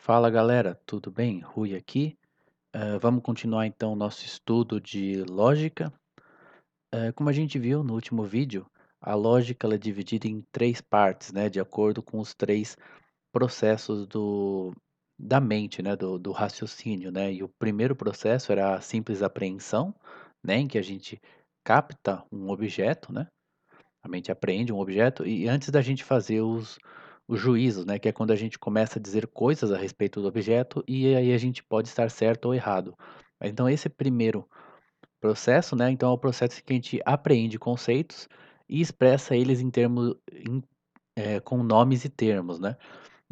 Fala galera, tudo bem? Rui aqui. Vamos continuar então o nosso estudo de lógica. Como a gente viu no último vídeo, a lógica ela é dividida em três partes, né, de acordo com os três processos da mente, né, do raciocínio, né? E o primeiro processo era a simples apreensão, né, em que a gente capta um objeto, né? A mente apreende um objeto e antes da gente fazer os juízos, né, que é quando a gente começa a dizer coisas a respeito do objeto e aí a gente pode estar certo ou errado. Então esse primeiro processo, né, então é o processo que a gente apreende conceitos e expressa eles em termos com nomes e termos, né.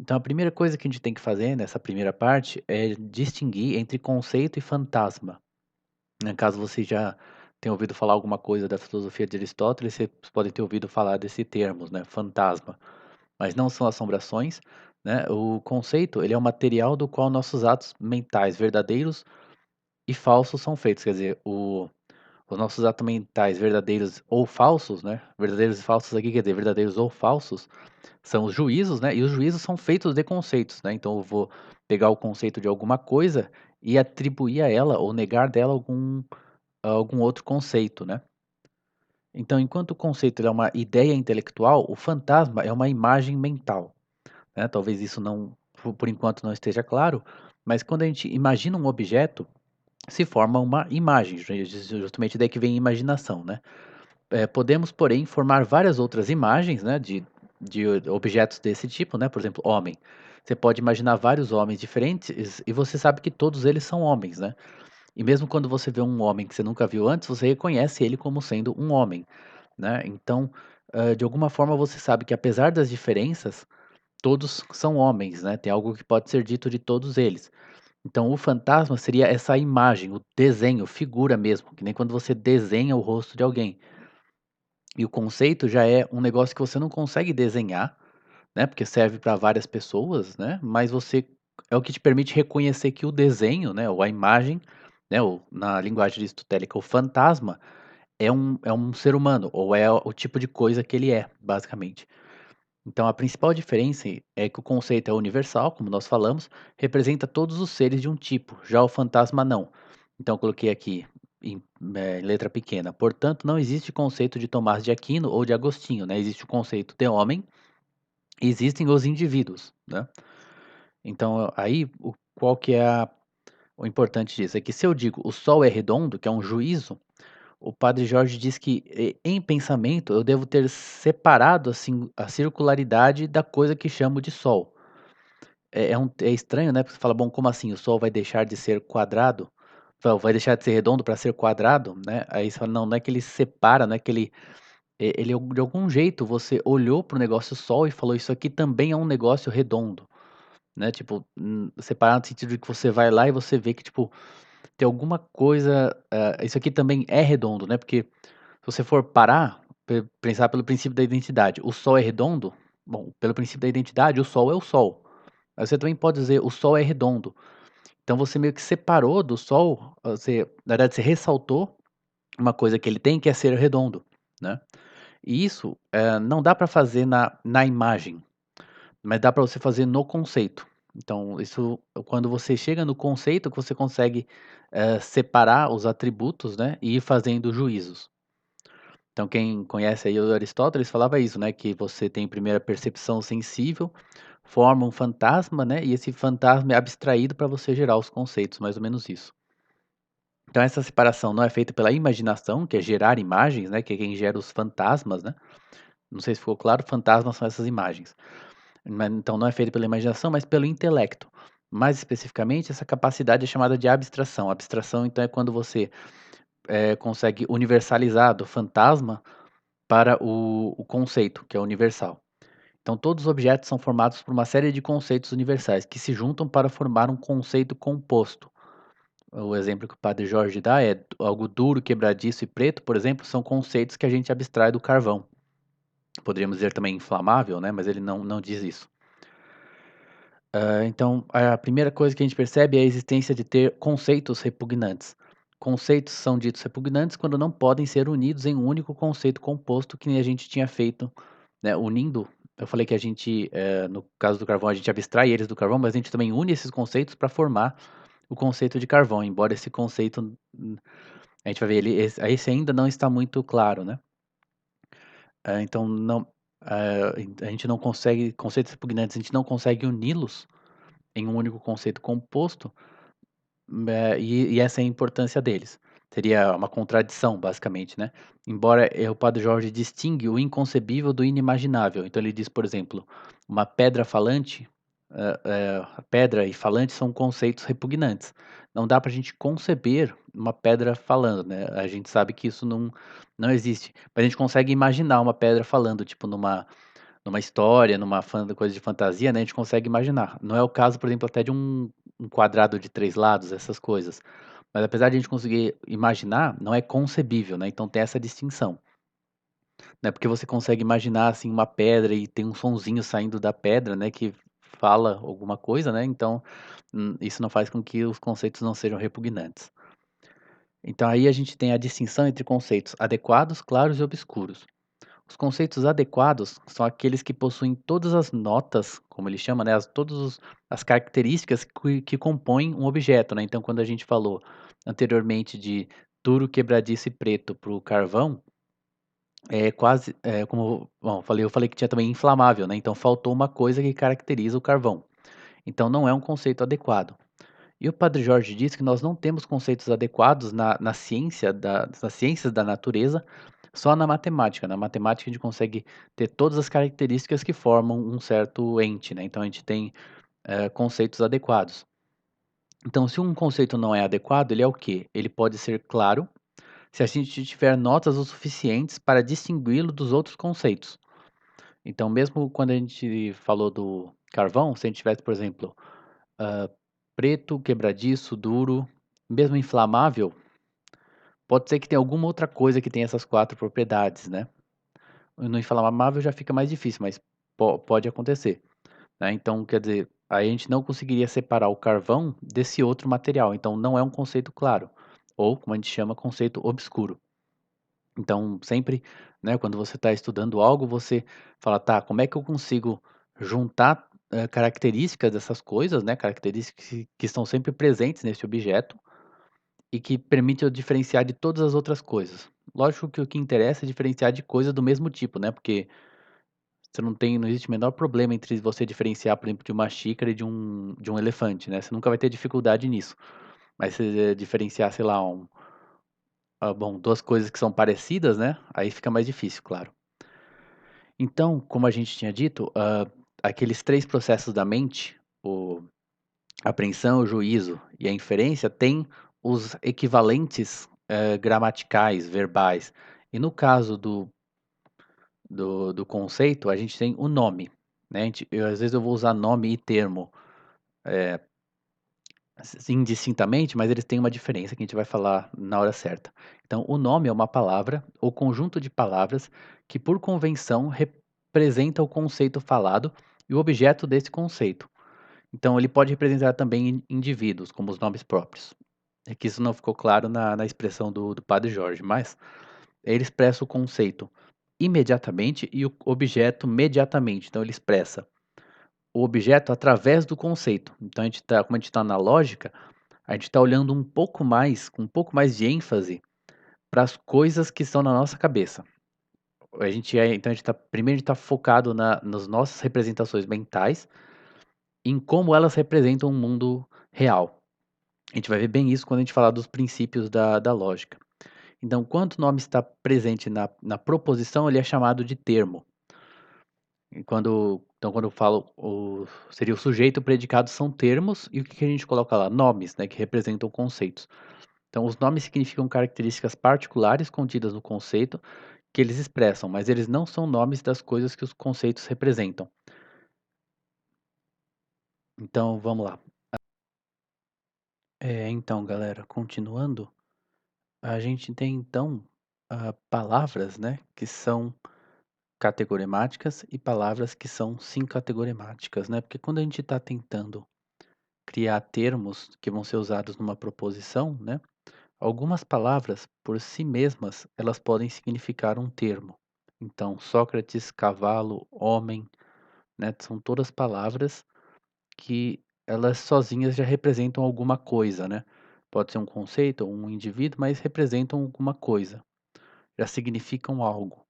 Então a primeira coisa que a gente tem que fazer nessa primeira parte é distinguir entre conceito e fantasma, né. Caso você já tenha ouvido falar alguma coisa da filosofia de Aristóteles, vocês podem ter ouvido falar desse termo, né, fantasma. Mas não são assombrações, né, o conceito ele é o material do qual nossos atos mentais verdadeiros e falsos são feitos, quer dizer, os nossos atos mentais verdadeiros ou falsos, né, verdadeiros e falsos aqui quer dizer verdadeiros ou falsos, são os juízos, né, e os juízos são feitos de conceitos, né, então eu vou pegar o conceito de alguma coisa e atribuir a ela ou negar dela algum outro conceito, né. Então enquanto o conceito ele é uma ideia intelectual, o fantasma é uma imagem mental. Né, talvez isso não por enquanto não esteja claro, mas quando a gente imagina um objeto, se forma uma imagem, justamente daí que vem a imaginação, né. Podemos, porém, formar várias outras imagens, né, de objetos desse tipo, né, por exemplo, homem. Você pode imaginar vários homens diferentes e você sabe que todos eles são homens, né. E mesmo quando você vê um homem que você nunca viu antes, você reconhece ele como sendo um homem, né. Então, de alguma forma você sabe que apesar das diferenças, todos são homens, né, tem algo que pode ser dito de todos eles. Então o fantasma seria essa imagem, o desenho, figura mesmo, que nem quando você desenha o rosto de alguém. E o conceito já é um negócio que você não consegue desenhar, né, porque serve para várias pessoas, né, mas você é o que te permite reconhecer que o desenho, né, ou a imagem, né, ou na linguagem aristotélica, o fantasma é um ser humano, ou é o tipo de coisa que ele é, basicamente. Então, a principal diferença é que o conceito é universal, como nós falamos, representa todos os seres de um tipo, já o fantasma não. Então, eu coloquei aqui em letra pequena. Portanto, não existe conceito de Tomás de Aquino ou de Agostinho, né? Existe o conceito de homem e existem os indivíduos, né? Então, aí, qual que é o importante disso? É que se eu digo o Sol é redondo, que é um juízo, o padre Jorge diz que, em pensamento, eu devo ter separado, assim, a circularidade da coisa que chamo de sol. É estranho, né, porque você fala: "Bom, como assim? O sol vai deixar de ser quadrado? Vai deixar de ser redondo para ser quadrado?", né. Aí você fala: "Não, não é que ele separa, não é que ele de algum jeito você olhou para o negócio sol e falou: 'Isso aqui também é um negócio redondo'", né, tipo, separar no sentido de que você vai lá e você vê que, tipo, tem alguma coisa, isso aqui também é redondo, né, porque se você for parar, pensar pelo princípio da identidade, o sol é redondo? Bom, pelo princípio da identidade, o sol é o sol. Mas você também pode dizer: "O sol é redondo". Então você meio que separou do sol, na verdade você ressaltou uma coisa que ele tem, que é ser redondo, né. E isso, não dá para fazer na imagem, mas dá para você fazer no conceito. Então isso quando você chega no conceito que você consegue, separar os atributos, né, e ir fazendo juízos. Então quem conhece aí o Aristóteles falava isso, né, que você tem primeiro a percepção sensível, forma um fantasma, né, e esse fantasma é abstraído para você gerar os conceitos, mais ou menos isso. Então essa separação não é feita pela imaginação, que é gerar imagens, né, que é quem gera os fantasmas, né. Não sei se ficou claro, fantasmas são essas imagens. Então não é feita pela imaginação, mas pelo intelecto. Mais especificamente, essa capacidade é chamada de abstração. Abstração, então, é quando você, consegue universalizar do fantasma para o conceito, que é universal. Então, todos os objetos são formados por uma série de conceitos universais que se juntam para formar um conceito composto. O exemplo que o padre Jorge dá é algo duro, quebradiço e preto, por exemplo, são conceitos que a gente abstrai do carvão. Poderíamos dizer também inflamável, né? Mas ele não diz isso. Então, a primeira coisa que a gente percebe é a existência de ter conceitos repugnantes. Conceitos são ditos repugnantes quando não podem ser unidos em um único conceito composto, que nem a gente tinha feito, né, unindo eu falei que a gente, no caso do carvão, a gente abstrai eles do carvão, mas a gente também une esses conceitos para formar o conceito de carvão, embora esse conceito, a gente vai ver, esse ainda não está muito claro, né. Então não, a gente não consegue conceitos repugnantes, a gente não consegue uni-los em um único conceito composto. E essa é a importância deles. Seria uma contradição, basicamente, né. Embora, o Padre Jorge distingue o inconcebível do inimaginável. Então ele diz, por exemplo, uma pedra falante, a pedra e falante são conceitos repugnantes. Não dá para a gente conceber uma pedra falando, né, a gente sabe que isso não existe, mas a gente consegue imaginar uma pedra falando, tipo numa história, coisa de fantasia, né, a gente consegue imaginar. Não é o caso, por exemplo, até de um quadrado de 3 lados, essas coisas. Mas apesar de a gente conseguir imaginar, não é concebível, né, então tem essa distinção, né, porque você consegue imaginar, assim, uma pedra e tem um sonzinho saindo da pedra, né, que fala alguma coisa, né, então, isso não faz com que os conceitos não sejam repugnantes. Então aí a gente tem a distinção entre conceitos adequados, claros e obscuros. Os conceitos adequados são aqueles que possuem todas as notas, como ele chama, né, as características que compõem um objeto, né. Então, quando a gente falou anteriormente de duro, quebradiço e preto para o carvão, é quase, como bom, eu falei que tinha também inflamável, né, então faltou uma coisa que caracteriza o carvão. Então não é um conceito adequado. E o Padre Jorge diz que nós não temos conceitos adequados na ciência nas ciências da natureza, só na matemática. Na matemática a gente consegue ter todas as características que formam um certo ente, né, então a gente tem, conceitos adequados. Então se um conceito não é adequado, ele é o quê? Ele pode ser claro, se a gente tiver notas o suficientes para distingui-lo dos outros conceitos. Então mesmo quando a gente falou do carvão, se a gente tivesse, por exemplo, hã, preto, quebradiço, duro, mesmo inflamável, pode ser que tenha alguma outra coisa que tenha essas 4 propriedades, né. No inflamável já fica mais difícil, mas pode acontecer, né. Então, quer dizer, aí a gente não conseguiria separar o carvão desse outro material, então não é um conceito claro, ou como a gente chama, conceito obscuro. Então sempre, né, quando você está estudando algo, você fala: "Tá, como é que eu consigo juntar, características dessas coisas, né, características que estão sempre presentes nesse objeto, e que permite eu diferenciar de todas as outras coisas". Lógico que o que interessa é diferenciar de coisa do mesmo tipo, né, porque não existe o menor problema entre você diferenciar, por exemplo, de uma xícara e de um elefante, né, você nunca vai ter dificuldade nisso. Mas se diferenciar, sei lá, bom, 2 coisas que são parecidas, né, aí fica mais difícil, claro. Então, como a gente tinha dito, aqueles 3 processos da mente, a apreensão, o juízo e a inferência, têm os equivalentes, gramaticais, verbais. E no caso do conceito, a gente tem o nome, né, às vezes eu vou usar nome e termo, indistintamente, mas eles têm uma diferença que a gente vai falar na hora certa. Então, o nome é uma palavra ou conjunto de palavras que, por convenção, representa o conceito falado e o objeto desse conceito. Então, ele pode representar também indivíduos, como os nomes próprios. É que isso não ficou claro na expressão do Padre Jorge, mas ele expressa o conceito imediatamente e o objeto mediatamente. Então, ele expressa o objeto através do conceito. Então, como a gente está na lógica, a gente está olhando um pouco mais, com um pouco mais de ênfase para as coisas que estão na nossa cabeça. Então a gente está primeiro a gente tá focado nas nossas representações mentais, em como elas representam o mundo real. A gente vai ver bem isso quando a gente falar dos princípios da lógica. Então, quando o nome está presente na proposição, ele é chamado de termo. Quando eu falo seria o sujeito, o predicado são termos, e o que que a gente coloca lá? Nomes, né, que representam conceitos. Então, os nomes significam características particulares contidas no conceito que eles expressam, mas eles não são nomes das coisas que os conceitos representam. Então, vamos lá. Então, galera, continuando, a gente tem então palavras, né, que são categorimáticas e palavras que são sincategorimáticas, né? Porque quando a gente está tentando criar termos que vão ser usados numa proposição, né? Algumas palavras, por si mesmas, elas podem significar um termo. Então, Sócrates, cavalo, homem. né, são todas palavras que elas sozinhas já representam alguma coisa, né. Pode ser um conceito ou um indivíduo, mas representam alguma coisa, já significam algo.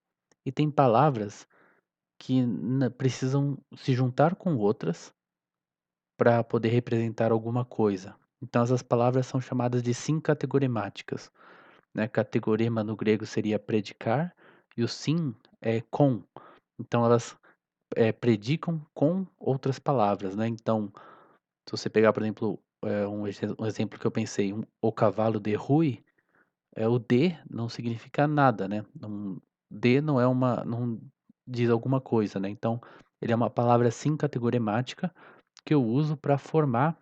E tem palavras que precisam se juntar com outras para poder representar alguma coisa. Então essas palavras são chamadas de sincategoremáticas, né. Categorema no grego seria predicar e o sim é com. Então elas, predicam com outras palavras, né. Então, se você pegar, por exemplo, um exemplo que eu pensei, o cavalo de Rui, o "de" não significa nada, né. "De" não diz alguma coisa, né. Então, ele é uma palavra sincategoremática que eu uso para formar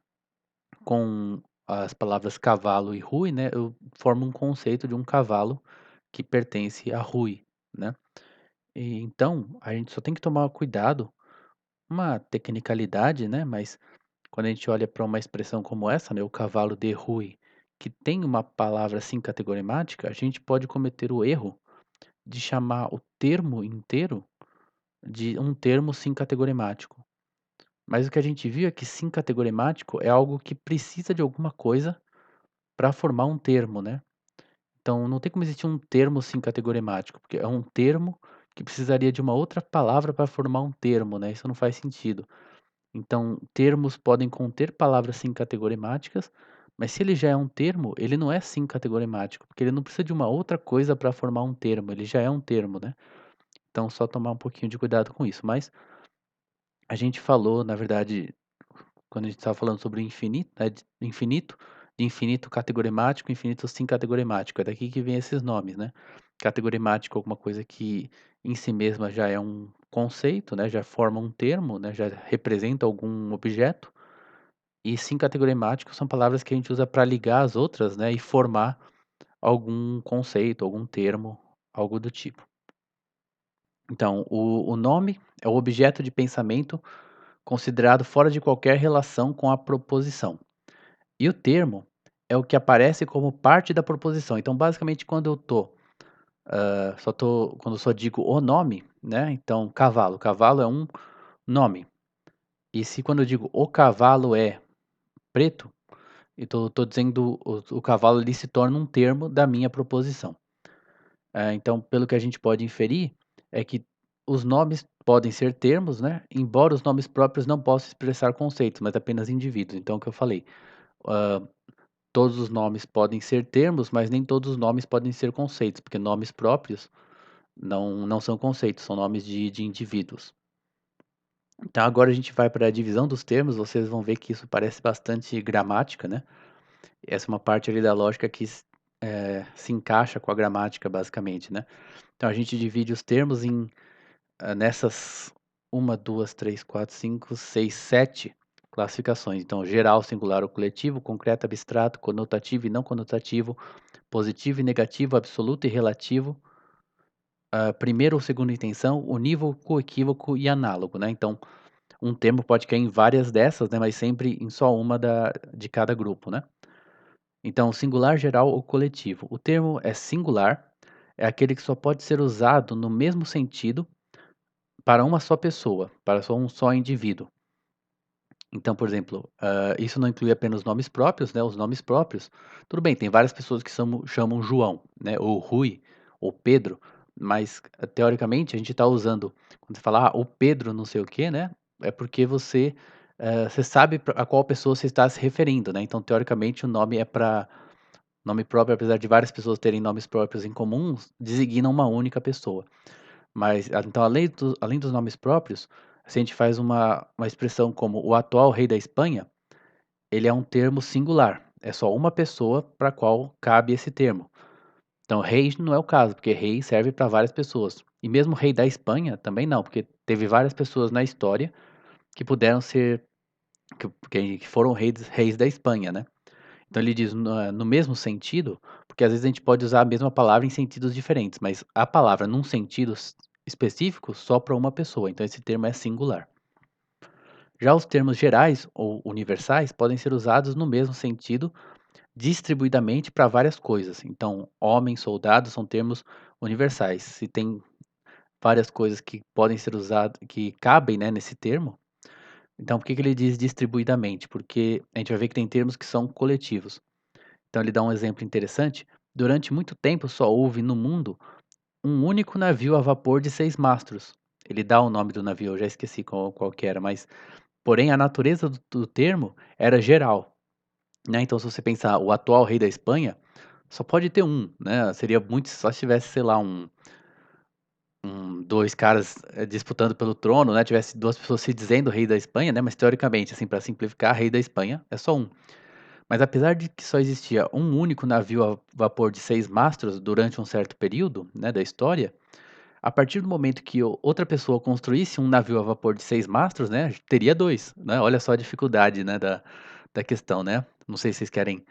com as palavras cavalo e Rui, né, eu formo um conceito de um cavalo que pertence a Rui, né. E então, a gente só tem que tomar cuidado, uma tecnicalidade, né, mas quando a gente olha para uma expressão como essa, né, o cavalo de Rui, que tem uma palavra assim categorimática, a gente pode cometer o erro de chamar o termo inteiro de um termo sim categorimático. Mas o que a gente viu é que sim categorimático é algo que precisa de alguma coisa para formar um termo, né. Então não tem como existir um termo sim categorimático, porque é um termo que precisaria de uma outra palavra para formar um termo, né, isso não faz sentido. Então, termos podem conter palavras sim categorimáticas, mas se ele já é um termo, ele não é sim categorimático, porque ele não precisa de uma outra coisa para formar um termo, ele já é um termo, né. Então só tomar um pouquinho de cuidado com isso. Mas a gente falou, na verdade, quando a gente estava falando sobre o infinito, né, de infinito categorimático, infinito sim categorimático, é daqui que vem esses nomes, né. Categorimático é alguma coisa que em si mesma já é um conceito, né, já forma um termo, né, já representa algum objeto. E sim categorimático são palavras que a gente usa para ligar as outras, né, e formar algum conceito, algum termo, algo do tipo. Então, o nome é o objeto de pensamento considerado fora de qualquer relação com a proposição. E o termo é o que aparece como parte da proposição. Então, basicamente, quando eu só digo o nome, né? Então, cavalo. Cavalo é um nome. E se quando eu digo o cavalo é preto, então eu tô dizendo o cavalo ele se torna um termo da minha proposição. Então, pelo que a gente pode inferir, é que os nomes podem ser termos, né? Embora os nomes próprios não possam expressar conceitos, mas apenas indivíduos. Então, o que eu falei. hã, Todos os nomes podem ser termos, mas nem todos os nomes podem ser conceitos, porque nomes próprios não são conceitos, são nomes de indivíduos. Então agora a gente vai para a divisão dos termos, vocês vão ver que isso parece bastante gramática, né. Essa é uma parte ali da lógica que se encaixa com a gramática basicamente, né. Então a gente divide os termos nessas uma, 2, 3, 4, 5, 6, 7 classificações. Então geral, singular ou coletivo, concreto, abstrato, conotativo e não conotativo, positivo e negativo, absoluto e relativo, primeira ou segunda intenção, unívoco, equívoco e análogo, né. Então, um termo pode cair em várias dessas, né, mas sempre em só uma de cada grupo, né. Então, singular, geral ou coletivo. O termo é singular, é aquele que só pode ser usado no mesmo sentido para uma só pessoa, para só um só indivíduo. Então, por exemplo, isso não inclui apenas nomes próprios, né, os nomes próprios, tudo bem, tem várias pessoas que chamam João, né, ou Rui, ou Pedro, mas teoricamente a gente está usando quando você fala: "Ah, o Pedro não sei o quê", né, é porque você sabe a qual pessoa você está se referindo, né, então teoricamente o nome é para nome próprio, apesar de várias pessoas terem nomes próprios em comum, designa uma única pessoa. Mas, então além dos nomes próprios, se a gente faz uma expressão como o atual rei da Espanha, ele é um termo singular, é só uma pessoa para a qual cabe esse termo. Então rei não é o caso, porque rei serve para várias pessoas. E mesmo rei da Espanha também não, porque teve várias pessoas na história que puderam ser que foram reis da Espanha, né. Então ele diz no mesmo sentido, porque às vezes a gente pode usar a mesma palavra em sentidos diferentes, mas a palavra num sentido específico só para uma pessoa, então esse termo é singular. Já os termos gerais ou universais podem ser usados no mesmo sentido distribuidamente para várias coisas. Então, homem, soldado são termos universais. Se tem várias coisas que podem ser usadas, que cabem, né, nesse termo. Então, por que que ele diz distribuidamente? Porque a gente vai ver que tem termos que são coletivos. Então, ele dá um exemplo interessante. Durante muito tempo só houve no mundo um único navio a vapor de 6 mastros. Ele dá o nome do navio, eu já esqueci qual que era, mas porém a natureza do termo era geral, né. Então, se você pensar o atual rei da Espanha, só pode ter um, né, seria muito só se tivesse, sei lá, 2 caras, disputando pelo trono, né, tivesse 2 pessoas se dizendo rei da Espanha, né, mas teoricamente, assim, para simplificar, rei da Espanha é só um. Mas apesar de que só existia um único navio a vapor de 6 mastros durante um certo período, né, da história, a partir do momento que outra pessoa construísse um navio a vapor de 6 mastros, né, teria 2, né, olha só a dificuldade, né, da questão, né. Não sei se vocês querem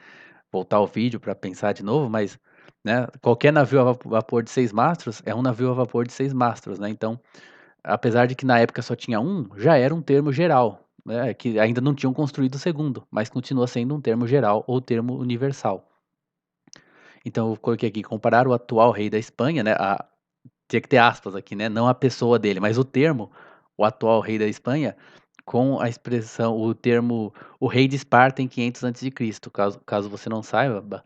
voltar ao vídeo para pensar de novo, mas, né, qualquer navio a vapor de 6 mastros é um navio a vapor de 6 mastros, né, então, apesar de que na época só tinha um, já era um termo geral, né, que ainda não tinham construído o segundo, mas continua sendo um termo geral ou termo universal. Então eu coloquei aqui, comparar o atual rei da Espanha, né, tinha que ter aspas aqui, né, não a pessoa dele, mas o termo, o atual rei da Espanha, com a expressão o termo, o rei de Esparta em 500 antes de Cristo, caso você não saiba,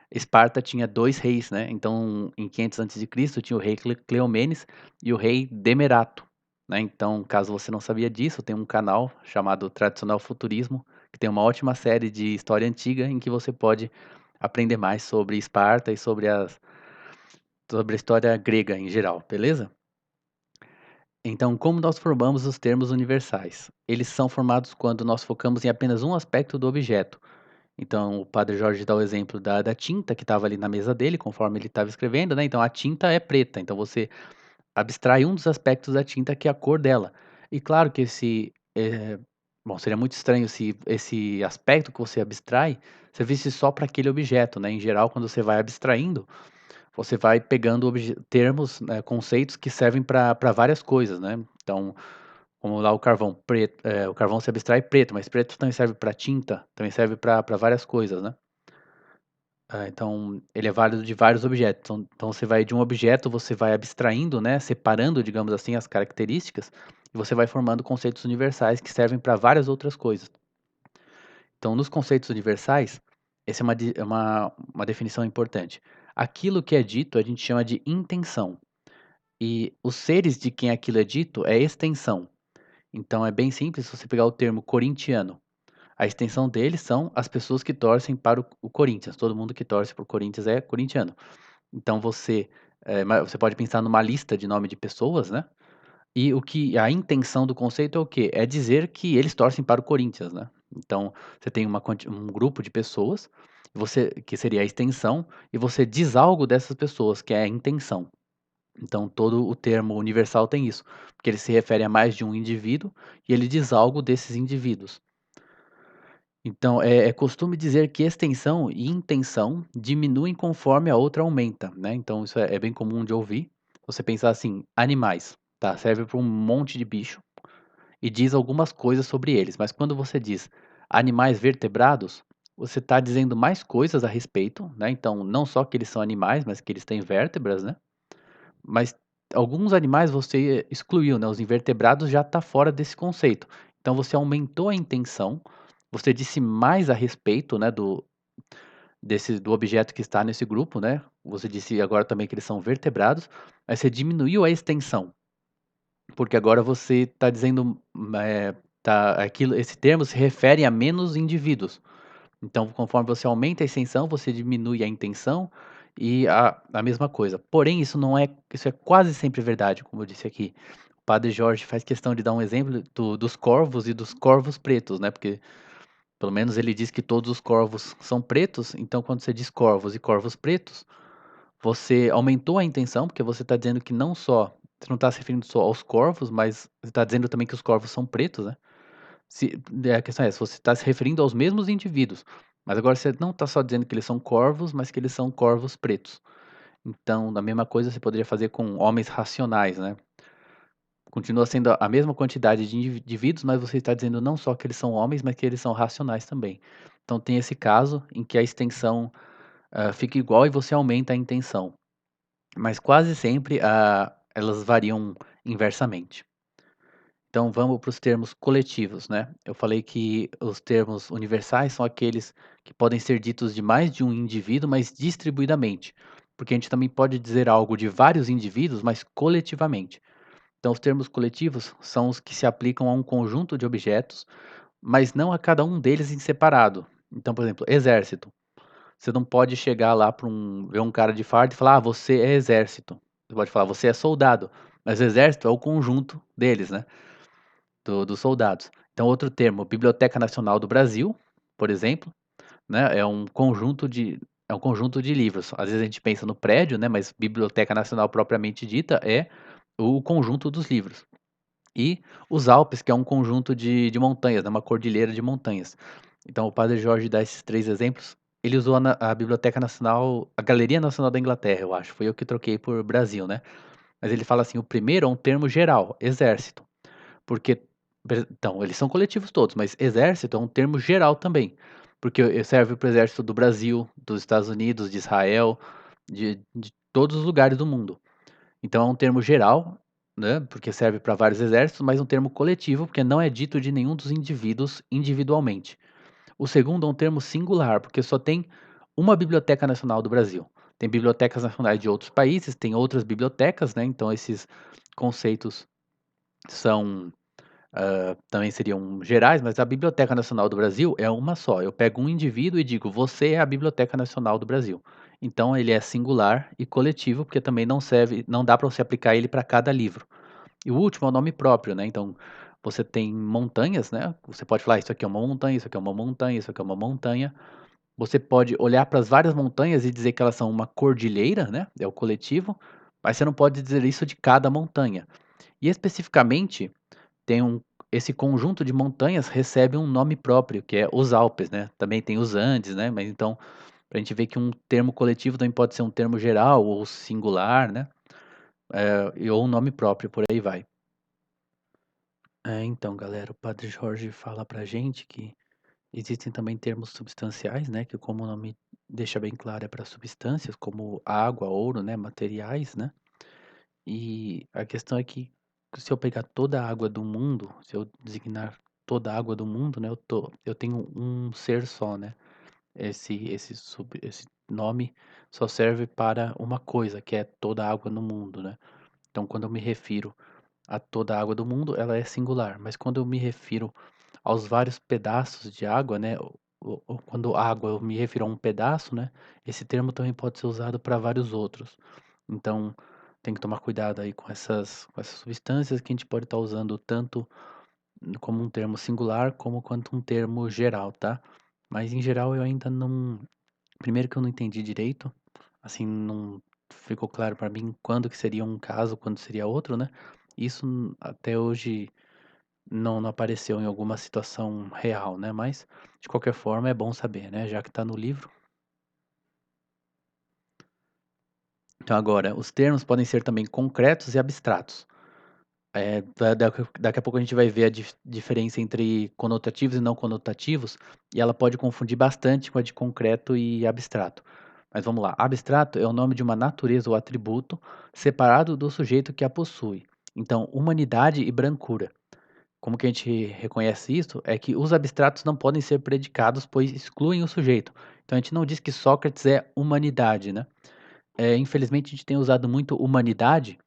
Esparta tinha 2 reis, né, então em 500 antes de Cristo tinha o rei Cleomenes e o rei Demerato, né, então caso você não sabia disso, tem um canal chamado Tradicional Futurismo, que tem uma ótima série de história antiga em que você pode aprender mais sobre Esparta e sobre a história grega em geral, beleza? Então, como nós formamos os termos universais? Eles são formados quando nós focamos em apenas um aspecto do objeto. Então, o Padre Jorge dá o exemplo da tinta que estava ali na mesa dele, conforme ele estava escrevendo, né? Então, a tinta é preta. Então, você abstrai um dos aspectos da tinta, que é a cor dela. E claro que bom, seria muito estranho se esse aspecto que você abstrai servisse só para aquele objeto, né? Em geral, quando você vai abstraindo, você vai pegando termos, né, conceitos que servem para várias coisas, né. Então, como lá o carvão preto, o carvão se abstrai preto, mas preto também serve para tinta, também serve para várias coisas, né. Então ele é válido de vários objetos. Então você vai de um objeto, você vai abstraindo, né, separando, digamos assim, as características, e você vai formando conceitos universais que servem para várias outras coisas. Então nos conceitos universais, essa é uma definição importante. Aquilo que é dito a gente chama de intenção. E os seres de quem aquilo é dito é extensão. Então é bem simples se você pegar o termo corintiano. A extensão deles são as pessoas que torcem para o Corinthians. Todo mundo que torce para o Corinthians é corintiano. Então você pode pensar numa lista de nome de pessoas, né? E o que a intenção do conceito é o quê? É dizer que eles torcem para o Corinthians, né? Então você tem um grupo de pessoas, que seria a extensão, e você diz algo dessas pessoas, que é a intenção. Então todo o termo universal tem isso, porque ele se refere a mais de um indivíduo e ele diz algo desses indivíduos. Então é costume dizer que extensão e intenção diminuem conforme a outra aumenta, né, então isso é bem comum de ouvir. Você pensar assim, animais, tá, serve para um monte de bicho e diz algumas coisas sobre eles, mas quando você diz animais vertebrados, você está dizendo mais coisas a respeito, né, então não só que eles são animais, mas que eles têm vértebras, né. Mas alguns animais você excluiu, né, os invertebrados já está fora desse conceito. Então você aumentou a intenção, você disse mais a respeito, né, do objeto que está nesse grupo, né, você disse agora também que eles são vertebrados, mas você diminuiu a extensão, porque agora você está dizendo, esse termo se refere a menos indivíduos. Então, conforme você aumenta a extensão, você diminui a intenção e a mesma coisa. Porém, isso é quase sempre verdade, como eu disse aqui. O Padre Jorge faz questão de dar um exemplo dos corvos e dos corvos pretos, né? Porque pelo menos ele diz que todos os corvos são pretos. Então, quando você diz corvos e corvos pretos, você aumentou a intenção, porque você está dizendo que você não está se referindo só aos corvos, mas você está dizendo também que os corvos são pretos, né? A questão é essa, você está se referindo aos mesmos indivíduos, mas agora você não está só dizendo que eles são corvos, mas que eles são corvos pretos. Então, a mesma coisa você poderia fazer com homens racionais, né. Continua sendo a mesma quantidade de indivíduos, mas você está dizendo não só que eles são homens, mas que eles são racionais também. Então tem esse caso em que a extensão, fica igual e você aumenta a intenção. Mas quase sempre elas variam inversamente. Então vamos para os termos coletivos, né. Eu falei que os termos universais são aqueles que podem ser ditos de mais de um indivíduo, mas distribuidamente, porque a gente também pode dizer algo de vários indivíduos, mas coletivamente. Então os termos coletivos são os que se aplicam a um conjunto de objetos, mas não a cada um deles em separado. Então, por exemplo, exército. Você não pode chegar lá para ver um cara de farda e falar: "Ah, você é exército". Você pode falar: "Você é soldado", mas o exército é o conjunto deles, né, dos soldados. Então outro termo, Biblioteca Nacional do Brasil, por exemplo, né, é um conjunto de livros. Às vezes a gente pensa no prédio, né, mas Biblioteca Nacional propriamente dita é o conjunto dos livros. E os Alpes, que é um conjunto de montanhas, né, uma cordilheira de montanhas. Então o Padre Jorge dá esses 3 exemplos. Ele usou a Biblioteca Nacional, a Galeria Nacional da Inglaterra, eu acho, foi eu que troquei por Brasil, né. Mas ele fala assim: "O primeiro é um termo geral, exército", porque então, eles são coletivos todos, mas exército é um termo geral também, porque serve para o exército do Brasil, dos Estados Unidos, de Israel, de todos os lugares do mundo. Então é um termo geral, né, porque serve para vários exércitos, mas um termo coletivo, porque não é dito de nenhum dos indivíduos individualmente. O segundo é um termo singular, porque só tem uma Biblioteca Nacional do Brasil. Tem bibliotecas nacionais de outros países, tem outras bibliotecas, né, então esses conceitos são, também seriam gerais, mas a Biblioteca Nacional do Brasil é uma só. Eu pego um indivíduo e digo: "Você é a Biblioteca Nacional do Brasil". Então ele é singular e coletivo, porque também não dá para você aplicar ele para cada livro. E o último é o nome próprio, né, então você tem montanhas, né, você pode falar: "Isso aqui é uma montanha, isso aqui é uma montanha, isso aqui é uma montanha". Você pode olhar para as várias montanhas e dizer que elas são uma cordilheira, né, é o coletivo, mas você não pode dizer isso de cada montanha. E especificamente, tem esse conjunto de montanhas recebe um nome próprio, que é os Alpes, né, também tem os Andes, né, mas então, pra gente ver que um termo coletivo também pode ser um termo geral ou singular, né, ou um nome próprio, por aí vai. Então galera, o Padre Jorge fala pra gente que existem também termos substanciais, né, que como o nome deixa bem claro é para substâncias como água, ouro, né, materiais, né. E a questão é que se eu pegar toda a água do mundo, se eu designar toda a água do mundo, né, eu tenho um ser só, né. Esse nome só serve para uma coisa, que é toda a água no mundo, né. Então quando eu me refiro a toda a água do mundo, ela é singular, mas quando eu me refiro aos vários pedaços de água, né, quando água eu me refiro a um pedaço, né, esse termo também pode ser usado para vários outros. Então, tem que tomar cuidado aí com essas substâncias que a gente pode estar usando tanto como um termo singular, como quanto um termo geral, tá. Mas em geral eu ainda não, primeiro que eu não entendi direito, assim, não ficou claro para mim quando que seria um caso, quando seria outro, né. Isso até hoje não apareceu em alguma situação real, né, mas de qualquer forma é bom saber, né, já que está no livro. Então agora, os termos podem ser também concretos e abstratos. Daqui a pouco a gente vai ver a diferença entre conotativos e não conotativos, e ela pode confundir bastante com a de concreto e abstrato. Mas vamos lá, abstrato é o nome de uma natureza ou atributo separado do sujeito que a possui. Então, humanidade e brancura. Como que a gente reconhece isso? É que os abstratos não podem ser predicados, pois excluem o sujeito. Então a gente não diz que Sócrates é humanidade, né? Infelizmente a gente tem usado muito humanidade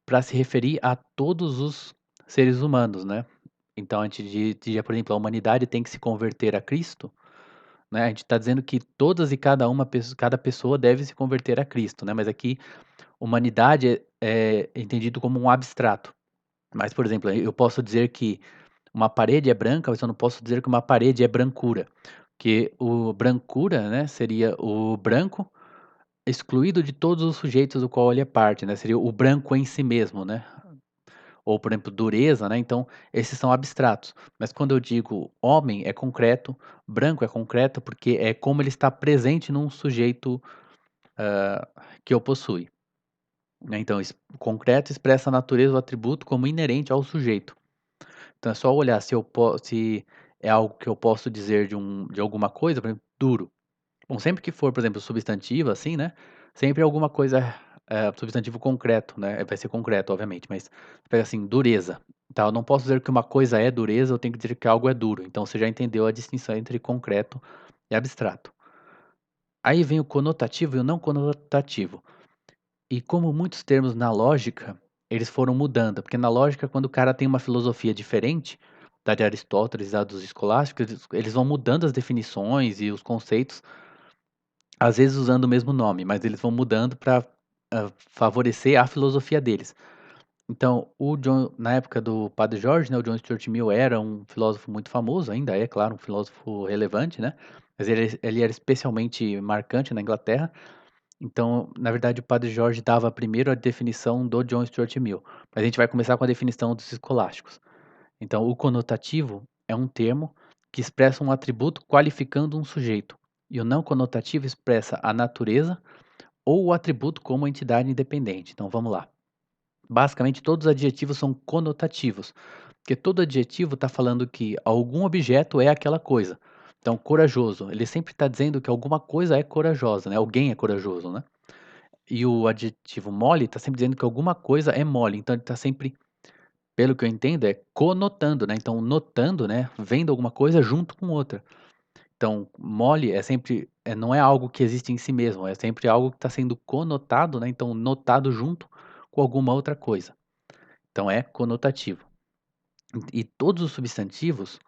para se referir a todos os seres humanos, né? Então a gente diria, por exemplo, a humanidade tem que se converter a Cristo, né? A gente está dizendo que todas e cada pessoa deve se converter a Cristo, né? Mas aqui humanidade é entendido como um abstrato. Mas, por exemplo, eu posso dizer que uma parede é branca, mas eu não posso dizer que uma parede é brancura, que o brancura, né, seria o branco excluído de todos os sujeitos do qual ele é parte, né, seria o branco em si mesmo, né, ou, por exemplo, dureza, né, então esses são abstratos. Mas quando eu digo homem é concreto, branco é concreto, porque é como ele está presente num sujeito, hã, que o possui, né, então concreto expressa a natureza ou atributo como inerente ao sujeito. Então é só olhar se é algo que eu posso dizer de alguma coisa, por exemplo, duro. Bom, sempre que for, por exemplo, substantivo, assim, né, sempre é alguma coisa substantivo concreto, né, vai ser concreto, obviamente, mas pega assim, dureza, tá, eu não posso dizer que uma coisa é dureza, eu tenho que dizer que algo é duro, então você já entendeu a distinção entre concreto e abstrato. Aí vem o conotativo e o não conotativo. E como muitos termos na lógica, eles foram mudando, porque na lógica quando o cara tem uma filosofia diferente da de Aristóteles, da dos escolásticos, eles vão mudando as definições e os conceitos, às vezes usando o mesmo nome, mas eles vão mudando para favorecer a filosofia deles. Então, o John na época do Padre Jorge, né, o John Stuart Mill era um filósofo muito famoso, ainda é, claro, um filósofo relevante, né, mas ele era especialmente marcante na Inglaterra. Então, na verdade, o Padre Jorge dava primeiro a definição do John Stuart Mill, mas a gente vai começar com a definição dos escolásticos. Então, o conotativo é um termo que expressa um atributo qualificando um sujeito, e o não conotativo expressa a natureza ou o atributo como entidade independente. Então, vamos lá. Basicamente, todos os adjetivos são conotativos, porque todo adjetivo está falando que algum objeto é aquela coisa. Então, corajoso, ele sempre está dizendo que alguma coisa é corajosa, né? Alguém é corajoso, né? E o adjetivo mole está sempre dizendo que alguma coisa é mole, então ele está sempre, pelo que eu entendo, é conotando, né? Então, notando, né? Vendo alguma coisa junto com outra. Então, mole é sempre, não é algo que existe em si mesmo, é sempre algo que está sendo conotado, né? Então, notado junto com alguma outra coisa. Então, é conotativo. E todos os substantivos,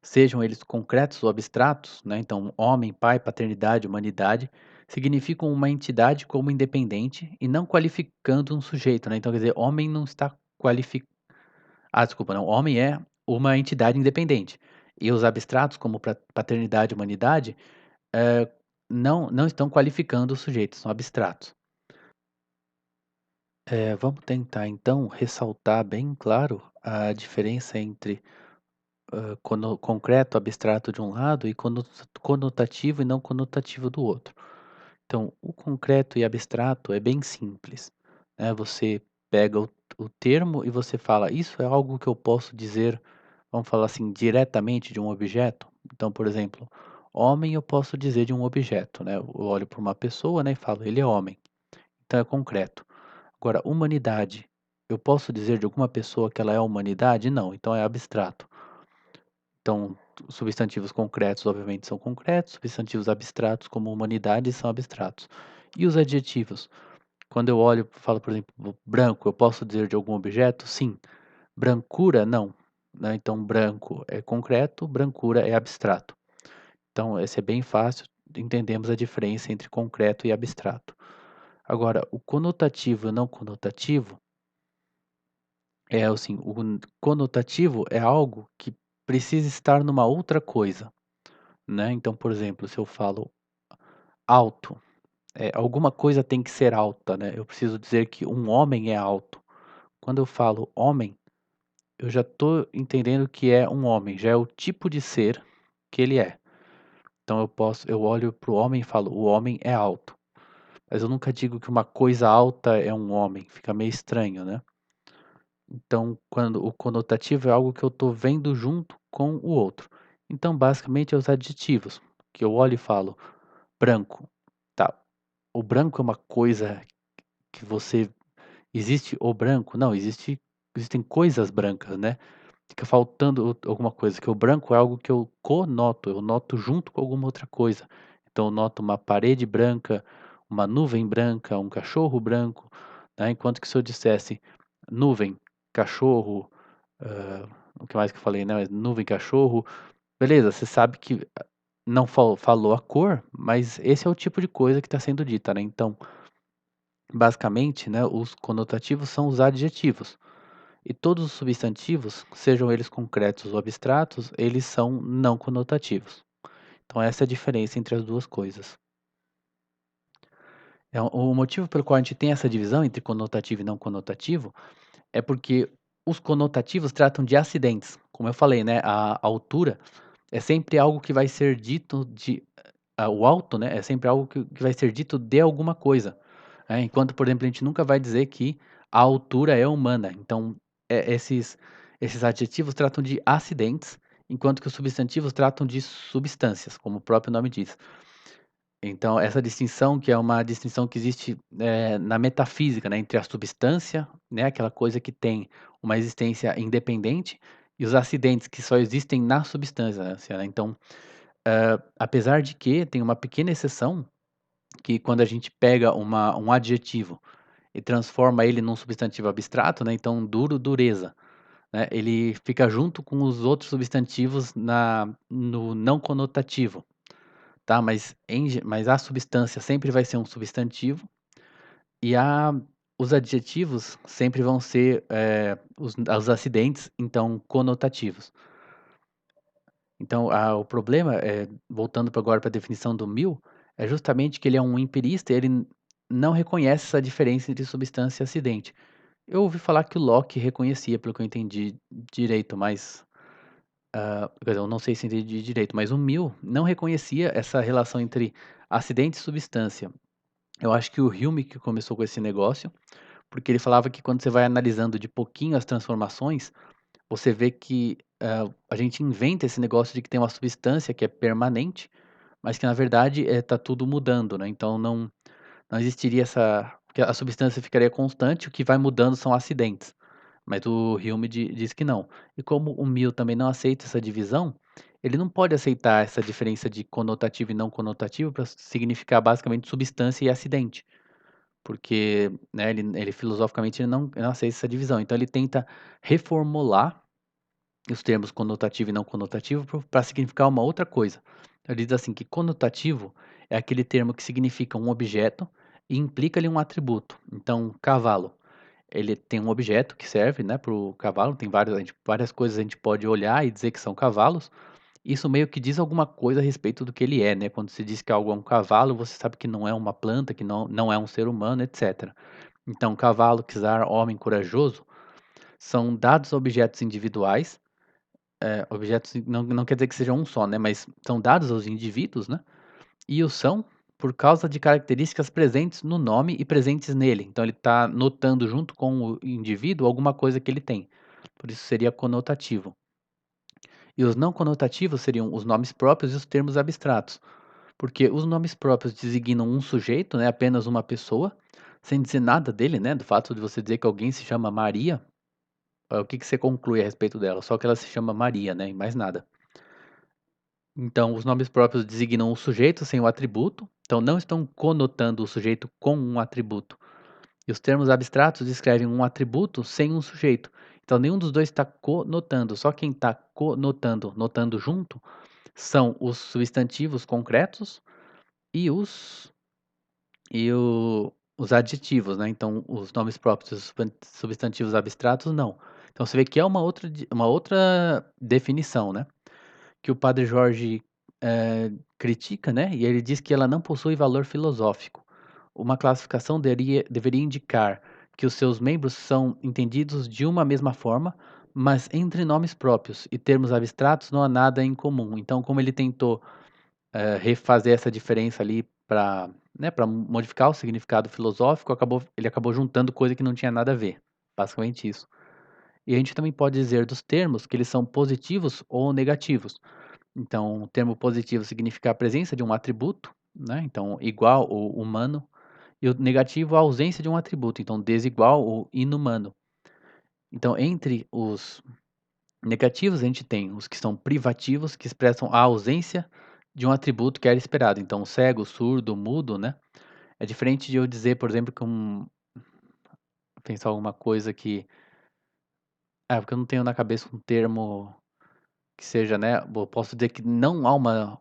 sejam eles concretos ou abstratos, né? Então, homem, pai, paternidade, humanidade, significam uma entidade como independente e não qualificando um sujeito, né? Então, quer dizer, homem não está qualificando. Ah, desculpa, não. Homem é uma entidade independente. E os abstratos, como paternidade e humanidade, eh, não estão qualificando os sujeitos, são abstratos. Vamos tentar, então, ressaltar bem claro a diferença entre concreto, abstrato de um lado e conotativo e não conotativo do outro. Então, o concreto e abstrato é bem simples, né? Você pega o termo e você fala, isso é algo que eu posso dizer, vamos falar assim, diretamente de um objeto. Então, por exemplo, homem eu posso dizer de um objeto, né? Eu olho para uma pessoa, né, e falo, ele é homem. Então é concreto. Agora, humanidade, eu posso dizer de alguma pessoa que ela é humanidade? Não, então é abstrato. Então, substantivos concretos, obviamente, são concretos, substantivos abstratos, como humanidade, são abstratos. E os adjetivos? Quando eu olho e falo, por exemplo, branco, eu posso dizer de algum objeto? Sim. Brancura, não. Né? Então, branco é concreto, brancura é abstrato. Então, esse é bem fácil, entendemos a diferença entre concreto e abstrato. Agora, o conotativo e o não conotativo é assim, o conotativo é algo que precisa estar numa outra coisa. Né, então, por exemplo, se eu falo alto, alguma coisa tem que ser alta, né, eu preciso dizer que um homem é alto. Quando eu falo homem, eu já estou entendendo que é um homem, já é o tipo de ser que ele é. Então eu olho para o homem e falo: "O homem é alto", mas eu nunca digo que uma coisa alta é um homem, fica meio estranho, né. Então, quando o conotativo é algo que eu estou vendo junto com o outro. Então, basicamente, é os adjetivos, que eu olho e falo: branco, tá. O branco é uma coisa que você existe o branco? Não, existem coisas brancas, né. Fica faltando alguma coisa, que o branco é algo que eu conoto, eu noto junto com alguma outra coisa. Então eu noto uma parede branca, uma nuvem branca, um cachorro branco, né, enquanto que se eu dissesse nuvem, cachorro, o que mais que eu falei, né, nuvem, cachorro, beleza, você sabe que não falou a cor, mas esse é o tipo de coisa que está sendo dita, né, então basicamente, né, os conotativos são os adjetivos. E todos os substantivos, sejam eles concretos ou abstratos, eles são não conotativos. Então essa é a diferença entre as duas coisas. O motivo pelo qual a gente tem essa divisão entre conotativo e não conotativo é porque os conotativos tratam de acidentes. Como eu falei, né, a altura é sempre algo que vai ser dito o alto, né, é sempre algo que vai ser dito de alguma coisa. Enquanto, por exemplo, a gente nunca vai dizer que a altura é humana. Então, esses adjetivos tratam de acidentes, enquanto que os substantivos tratam de substâncias, como o próprio nome diz. Então essa distinção que é uma distinção que existe, na metafísica, né, entre a substância, né, aquela coisa que tem uma existência independente, e os acidentes que só existem na substância, né. Então, apesar de que tem uma pequena exceção, que quando a gente pega um adjetivo e transforma ele num substantivo abstrato, né, então duro, dureza, né, ele fica junto com os outros substantivos no não conotativo, tá, mas a substância sempre vai ser um substantivo, e os adjetivos sempre vão ser, os acidentes, então conotativos. Então, o problema, voltando pra agora para a definição do Mill, é justamente que ele é um empirista e ele não reconhece essa diferença entre substância e acidente. Eu ouvi falar que o Locke reconhecia, pelo que eu entendi direito, mas, quer dizer, eu não sei se entendi direito, mas o Mill não reconhecia essa relação entre acidente e substância. Eu acho que o Hume que começou com esse negócio, porque ele falava que quando você vai analisando de pouquinho as transformações, você vê que, a gente inventa esse negócio de que tem uma substância que é permanente, mas que na verdade, tá tudo mudando, né, então não existiria essa que a substância ficaria constante, o que vai mudando são acidentes, mas o Hume diz que não. E como o Mill também não aceita essa divisão, ele não pode aceitar essa diferença de conotativo e não conotativo para significar basicamente substância e acidente, porque, né, ele filosoficamente ele não aceita essa divisão, então ele tenta reformular os termos conotativo e não conotativo para significar uma outra coisa. Ele diz assim que conotativo é aquele termo que significa um objeto e implica-lhe um atributo. Então, cavalo, ele tem um objeto que serve, né, para o cavalo, tem várias coisas a gente pode olhar e dizer que são cavalos. Isso meio que diz alguma coisa a respeito do que ele é, né? Quando se diz que algo é um cavalo, você sabe que não é uma planta, que não é um ser humano, etc. Então, cavalo, czar, homem corajoso, são dados objetos individuais, objetos não quer dizer que seja um só, né, mas são dados aos indivíduos, né, e o são por causa de características presentes no nome e presentes nele. Então ele está notando junto com o indivíduo alguma coisa que ele tem, por isso seria conotativo. E os não conotativos seriam os nomes próprios e os termos abstratos, porque os nomes próprios designam um sujeito, né, apenas uma pessoa, sem dizer nada dele, né, do fato de você dizer que alguém se chama Maria, o que que você conclui a respeito dela? Só que ela se chama Maria, né, e mais nada. Então, os nomes próprios designam o sujeito sem o atributo, então não estão conotando o sujeito com um atributo. E os termos abstratos descrevem um atributo sem um sujeito. Então, nenhum dos dois está conotando, só quem está conotando, notando junto, são os substantivos concretos e os adjetivos, né? Então, os nomes próprios e os substantivos abstratos, não. Então, você vê que é uma outra definição, né? Que o padre Jorge, critica, né, e ele diz que ela não possui valor filosófico. Uma classificação deveria indicar que os seus membros são entendidos de uma mesma forma, mas entre nomes próprios e termos abstratos não há nada em comum. Então, como ele tentou, refazer essa diferença ali para, né, para modificar o significado filosófico, ele acabou juntando coisa que não tinha nada a ver, basicamente isso. E a gente também pode dizer dos termos que eles são positivos ou negativos. Então, o termo positivo significa a presença de um atributo, né? Então, igual ou humano, e o negativo a ausência de um atributo, então desigual ou inumano. Então, entre os negativos, a gente tem os que são privativos, que expressam a ausência de um atributo que era esperado. Então, cego, surdo, mudo, né? É diferente de eu dizer, por exemplo, que pensar alguma coisa que. Porque eu não tenho na cabeça um termo que seja, né? Eu posso dizer que não há uma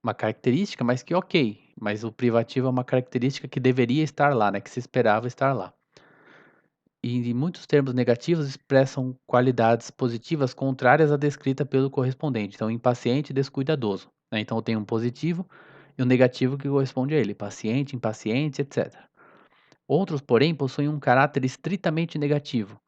uma característica, mas que ok, mas o privativo é uma característica que deveria estar lá, né, que se esperava estar lá. E muitos termos negativos expressam qualidades positivas contrárias à descrita pelo correspondente, então impaciente e descuidadoso, né, então eu tenho um positivo e um negativo que corresponde a ele, paciente, impaciente, etc. Outros, porém, possuem um caráter estritamente negativo,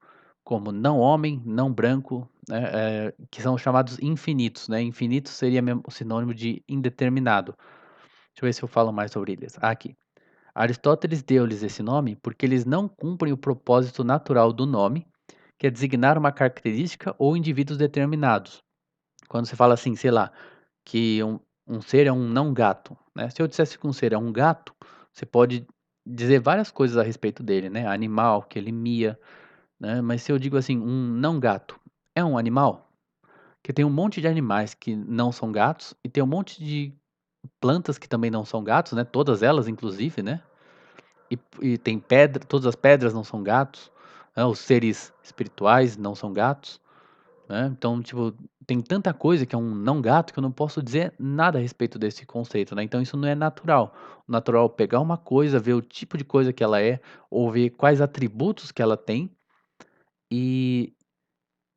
como não homem, não branco, né, que são chamados infinitos, né, infinito seria mesmo o sinônimo de indeterminado. Deixa eu ver se eu falo mais sobre eles. Aqui. Aristóteles deu-lhes esse nome porque eles não cumprem o propósito natural do nome, que é designar uma característica ou indivíduos determinados. Quando você fala assim, sei lá, que um ser é um não gato, né. Se eu dissesse que um ser é um gato, você pode dizer várias coisas a respeito dele, né, animal, que ele mia, né, mas se eu digo assim, um não gato é um animal? Porque tem um monte de animais que não são gatos e tem um monte de plantas que também não são gatos, né, todas elas inclusive, né, e tem pedra, todas as pedras não são gatos, né, os seres espirituais não são gatos, né, então, tipo, tem tanta coisa que é um não gato que eu não posso dizer nada a respeito desse conceito, né, então isso não é natural. O natural é pegar uma coisa, ver o tipo de coisa que ela é, ou ver quais atributos que ela tem, e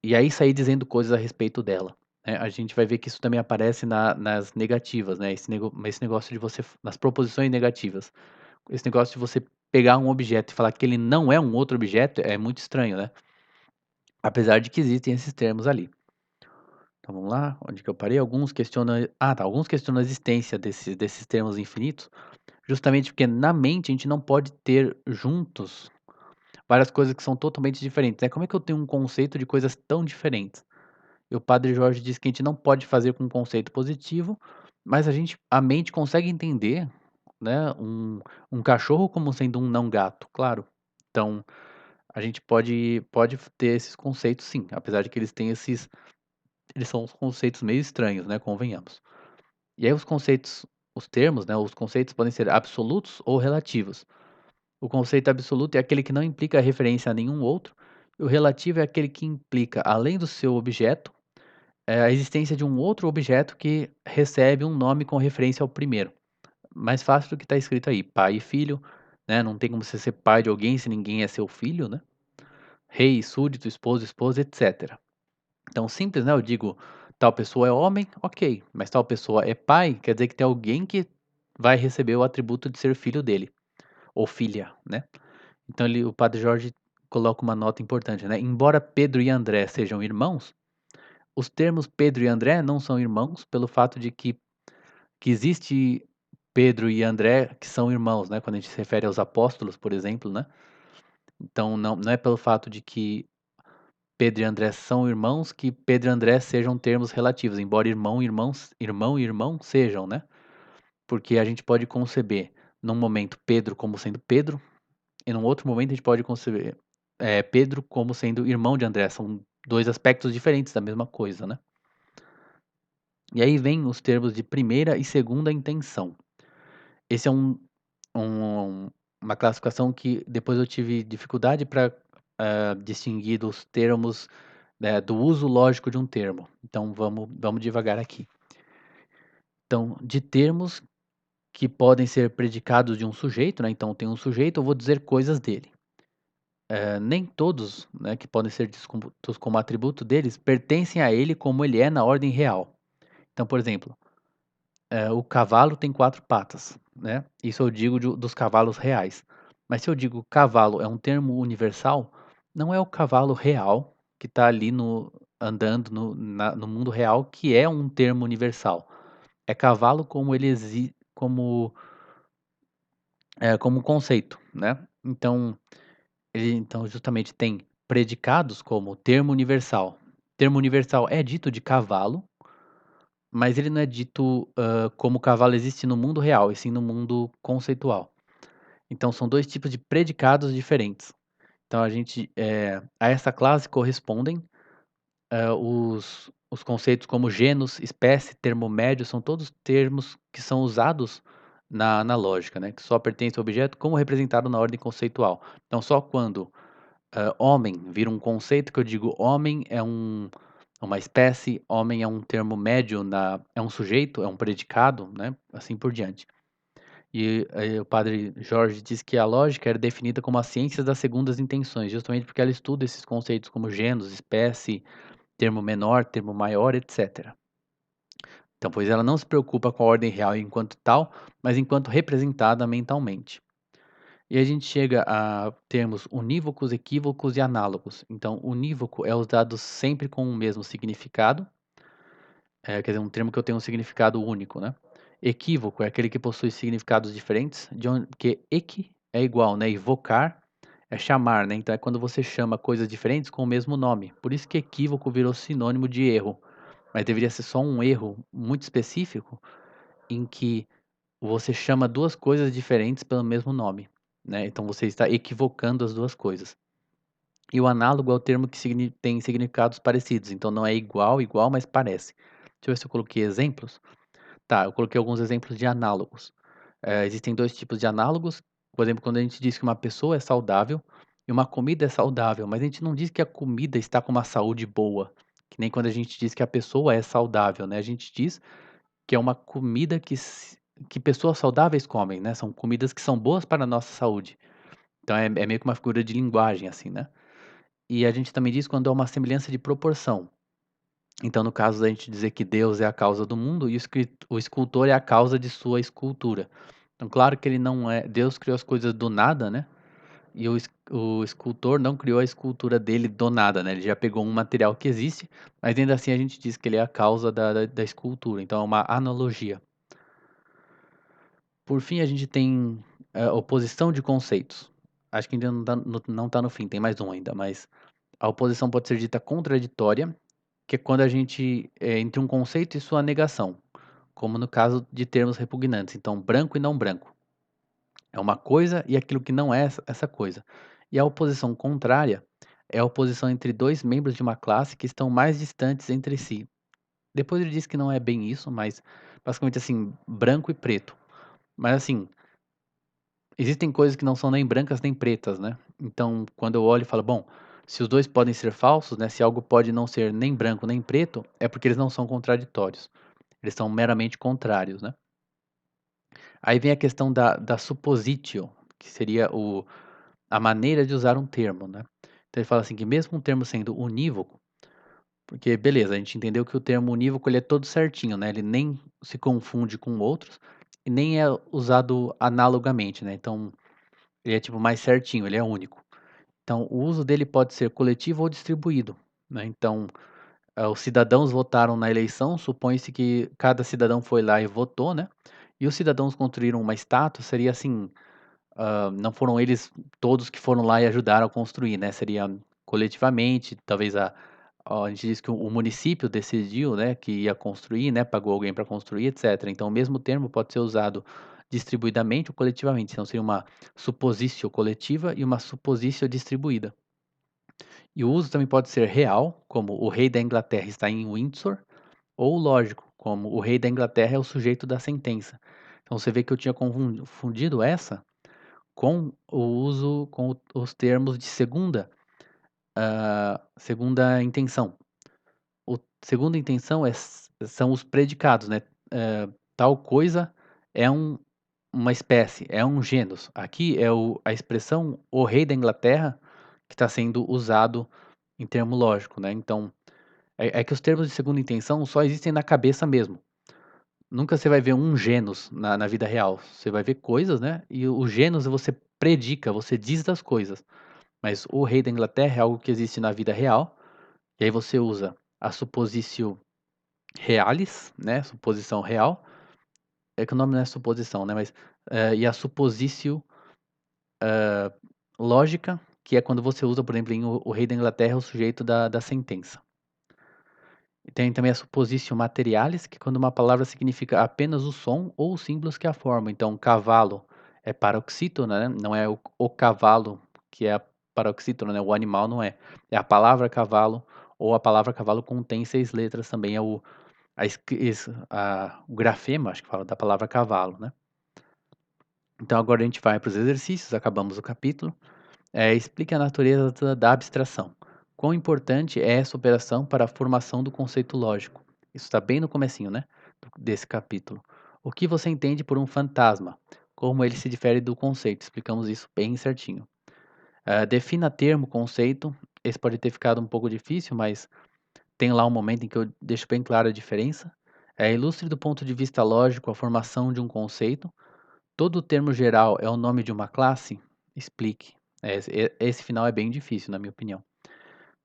e aí sair dizendo coisas a respeito dela, né. A gente vai ver que isso também aparece nas negativas, né, esse negócio de você nas proposições negativas. Esse negócio de você pegar um objeto e falar que ele não é um outro objeto é muito estranho, né. Apesar de que existem esses termos ali. Então vamos lá, onde que eu parei? Alguns questionam a existência desses termos infinitos, justamente porque na mente a gente não pode ter juntos várias coisas que são totalmente diferentes, né. Como é que eu tenho um conceito de coisas tão diferentes? E o padre Jorge diz que a gente não pode fazer com um conceito positivo, mas a mente consegue entender, né, um cachorro como sendo um não gato, claro. Então, a gente pode ter esses conceitos sim, apesar de que eles são uns conceitos meio estranhos, né, convenhamos. E aí os termos, né, os conceitos podem ser absolutos ou relativos. O conceito absoluto é aquele que não implica referência a nenhum outro, e o relativo é aquele que implica, além do seu objeto, a existência de um outro objeto que recebe um nome com referência ao primeiro. Mais fácil do que está escrito aí, pai e filho, né, não tem como você ser pai de alguém se ninguém é seu filho, né. Rei, súdito, esposo, esposa, etcétera. Então simples, né, eu digo: "Tal pessoa é homem", ok, mas tal pessoa é pai, quer dizer que tem alguém que vai receber o atributo de ser filho dele, ou filha, né. Então o padre Jorge coloca uma nota importante, né, embora Pedro e André sejam irmãos, os termos Pedro e André não são irmãos pelo fato de que existe Pedro e André que são irmãos, né, quando a gente se refere aos apóstolos, por exemplo, né. Então não é pelo fato de que Pedro e André são irmãos, que Pedro e André sejam termos relativos, embora irmão e irmão sejam, né. Porque a gente pode conceber, num momento, Pedro como sendo Pedro, e num outro momento a gente pode conceber, Pedro como sendo irmão de André, são 2 aspectos diferentes da mesma coisa, né. E aí vem os termos de primeira e segunda intenção. Esse é um uma classificação que depois eu tive dificuldade para distinguir dos termos, do uso lógico de um termo. Então vamos devagar aqui. Então, de termos que podem ser predicados de um sujeito, né, então tem um sujeito, eu vou dizer coisas dele. Nem todos, né, que podem ser descritos como atributo deles, pertencem a ele como ele é na ordem real. Então, por exemplo, o cavalo tem 4 patas, né, isso eu digo dos cavalos reais. Mas se eu digo cavalo é um termo universal, não é o cavalo real que está ali andando no mundo real que é um termo universal. É cavalo como ele como conceito, né. Então justamente tem predicados como termo universal. Termo universal é dito de cavalo, mas ele não é dito, como o cavalo existe no mundo real, e sim no mundo conceitual. Então são 2 tipos de predicados diferentes. Então a essa classe correspondem, os conceitos como gênus, espécie, termo médio, são todos termos que são usados na lógica, né, que só pertence ao objeto como representado na ordem conceitual. Então só quando homem vira um conceito que eu digo homem é uma espécie, homem é um termo médio é um sujeito, é um predicado, né, assim por diante. E aí o padre Jorge diz que a lógica era definida como a ciência das segundas intenções, justamente porque ela estuda esses conceitos como gênus, espécie, termo menor, termo maior, etc. Então, pois ela não se preocupa com a ordem real enquanto tal, mas enquanto representada mentalmente. E a gente chega a termos unívocos, equívocos e análogos. Então, unívoco é usado sempre com o mesmo significado, quer dizer, um termo que eu tenho um significado único, né. Equívoco é aquele que possui significados diferentes, de onde porque equi é igual, né, e vocar é chamar, né, então é quando você chama coisas diferentes com o mesmo nome. Por isso que equívoco virou sinônimo de erro, mas deveria ser só um erro muito específico, em que você chama 2 coisas diferentes pelo mesmo nome, né, então você está equivocando as 2 coisas. E o análogo é o termo que tem significados parecidos, então não é igual, igual, mas parece. Deixa eu ver se eu coloquei exemplos. Tá, eu coloquei alguns exemplos de análogos. Existem 2 tipos de análogos, por exemplo, quando a gente diz que uma pessoa é saudável e uma comida é saudável, mas a gente não diz que a comida está com uma saúde boa, que nem quando a gente diz que a pessoa é saudável, né, a gente diz que é uma comida que pessoas saudáveis comem, né, são comidas que são boas para a nossa saúde. Então é meio que uma figura de linguagem, assim, né. E a gente também diz quando é uma semelhança de proporção. Então, no caso da gente dizer que Deus é a causa do mundo e o escultor é a causa de sua escultura. Então, claro que ele não é Deus criou as coisas do nada, né, e o escultor não criou a escultura dele do nada, né, ele já pegou um material que existe, mas ainda assim a gente diz que ele é a causa da escultura, então é uma analogia. Por fim, a gente tem, oposição de conceitos. Acho que ainda não tá no fim, tem mais um ainda, mas a oposição pode ser dita contraditória, que é quando a gente, entre um conceito e sua negação, como no caso de termos repugnantes, então branco e não branco. É uma coisa e aquilo que não é essa coisa. E a oposição contrária é a oposição entre 2 membros de uma classe que estão mais distantes entre si. Depois ele diz que não é bem isso, mas basicamente assim, branco e preto. Mas assim, existem coisas que não são nem brancas nem pretas, né. Então, quando eu olho e falo: "Bom, se os 2 podem ser falsos, né, se algo pode não ser nem branco nem preto, é porque eles não são contraditórios, eles são meramente contrários", né. Aí vem a questão da suppositio, que seria a maneira de usar um termo, né. Então ele fala assim que mesmo um termo sendo unívoco, porque beleza, a gente entendeu que o termo unívoco ele é todo certinho, né, ele nem se confunde com outros, e nem é usado analogamente, né, então ele é tipo mais certinho, ele é único. Então, o uso dele pode ser coletivo ou distribuído, né. Então, os cidadãos votaram na eleição, supõe-se que cada cidadão foi lá e votou, né, e os cidadãos construíram uma estátua, seria assim, não foram eles todos que foram lá e ajudaram a construir, né, seria coletivamente, talvez a gente diz que o município decidiu, né, que ia construir, né, pagou alguém para construir, etcétera. Então o mesmo termo pode ser usado distribuidamente ou coletivamente, então seria uma supositio coletiva e uma supositio distribuída. E o uso também pode ser real, como o rei da Inglaterra está em Windsor, ou lógico, como o rei da Inglaterra é o sujeito da sentença. Então você vê que eu tinha confundido essa com o uso com os termos de segunda intenção. O segunda intenção são os predicados, né, tal coisa é uma espécie, é um gênus. Aqui é a expressão "o rei da Inglaterra" que está sendo usado em termo lógico, né, então é que os termos de segunda intenção só existem na cabeça mesmo. Nunca você vai ver um gênus na vida real. Você vai ver coisas, né, e o gênus você predica, você diz das coisas. Mas o rei da Inglaterra é algo que existe na vida real, e aí você usa a suppositio realis, né, suposição real, é que o nome não é suposição, né, mas, e a suppositio, lógica, que é quando você usa, por exemplo, o rei da Inglaterra é o sujeito da sentença. E tem também a suppositio materialis, que é quando uma palavra significa apenas o som ou os símbolos que a formam. Então, cavalo é paroxítona, né, não é o cavalo que é a paroxítona, né, o animal não é. É a palavra cavalo, ou a palavra cavalo contém 6 letras também, é o grafema, acho que fala da palavra cavalo, né. Então agora a gente vai para os exercícios, acabamos o capítulo. Explique a natureza da abstração. Quão importante é essa operação para a formação do conceito lógico? Isso está bem no comecinho, né, desse capítulo. O que você entende por um fantasma? Como ele se difere do conceito? Explicamos isso bem certinho. Defina termo, conceito. Esse pode ter ficado um pouco difícil, mas tem lá um momento em que eu deixo bem clara a diferença. Ilustre do ponto de vista lógico a formação de um conceito. Todo termo geral é o nome de uma classe? Explique. Esse final é bem difícil, na minha opinião.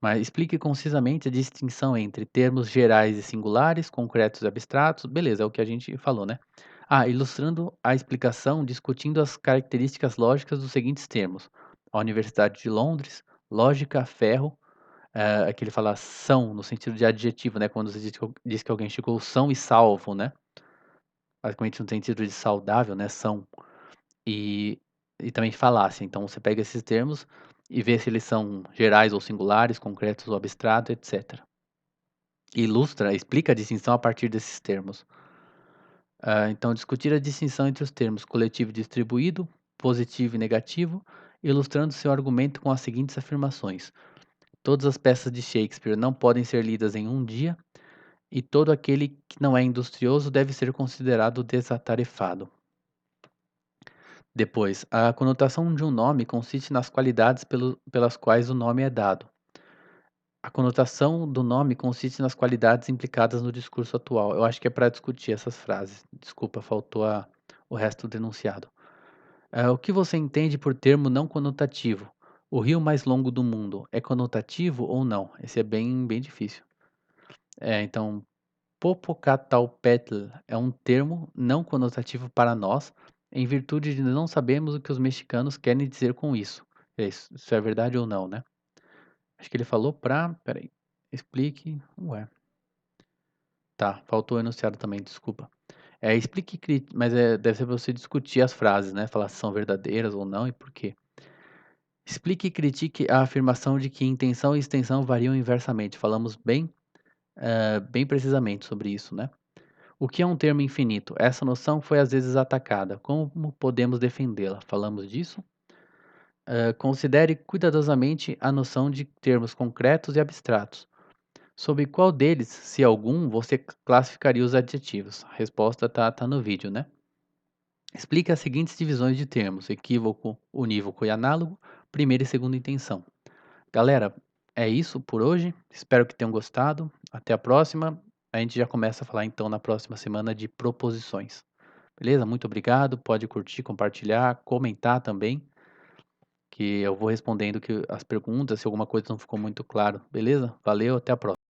Mas explique concisamente a distinção entre termos gerais e singulares, concretos e abstratos. Beleza, é o que a gente falou, né? Ilustrando a explicação, discutindo as características lógicas dos seguintes termos: a Universidade de Londres, lógica, ferro, aqui ele fala são, no sentido de adjetivo, né? Quando você diz que alguém chegou são e salvo, né? basicamente no sentido de saudável, né, são, e e também falácia. Então você pega esses termos e vê se eles são gerais ou singulares, concretos ou abstratos, etcétera. Ilustra, explica a distinção a partir desses termos. Então discutir a distinção entre os termos coletivo e distribuído, positivo e negativo, ilustrando seu argumento com as seguintes afirmações: todas as peças de Shakespeare não podem ser lidas em um dia, e todo aquele que não é industrioso deve ser considerado desatarefado. Depois, a conotação de um nome consiste nas qualidades pelas quais o nome é dado. A conotação do nome consiste nas qualidades implicadas no discurso atual. Eu acho que é para discutir essas frases. Desculpa, faltou o resto do enunciado. O que você entende por termo não conotativo? O rio mais longo do mundo é conotativo ou não? Esse é bem difícil. Então, Popocatépetl é um termo não conotativo para nós, em virtude de não sabermos o que os mexicanos querem dizer com isso. Isso é verdade ou não, né? Acho que ele falou pra. Peraí. Explique. Ué. Tá, faltou o enunciado também, desculpa. Explique, mas deve ser pra você discutir as frases, né? Falar se são verdadeiras ou não e por quê. Explique e critique a afirmação de que intenção e extensão variam inversamente. Falamos bem precisamente sobre isso, né? O que é um termo infinito? Essa noção foi às vezes atacada. Como podemos defendê-la? Falamos disso? Considere cuidadosamente a noção de termos concretos e abstratos. Sobre qual deles, se algum, você classificaria os adjetivos? A resposta tá no vídeo, né? Explique as seguintes divisões de termos: equívoco, unívoco e análogo, primeira e segunda intenção. Galera, é isso por hoje. Espero que tenham gostado. Até a próxima. A gente já começa a falar então na próxima semana de proposições. Beleza? Muito obrigado. Pode curtir, compartilhar, comentar também, que eu vou respondendo as perguntas se alguma coisa não ficou muito claro. Beleza? Valeu, até a próxima.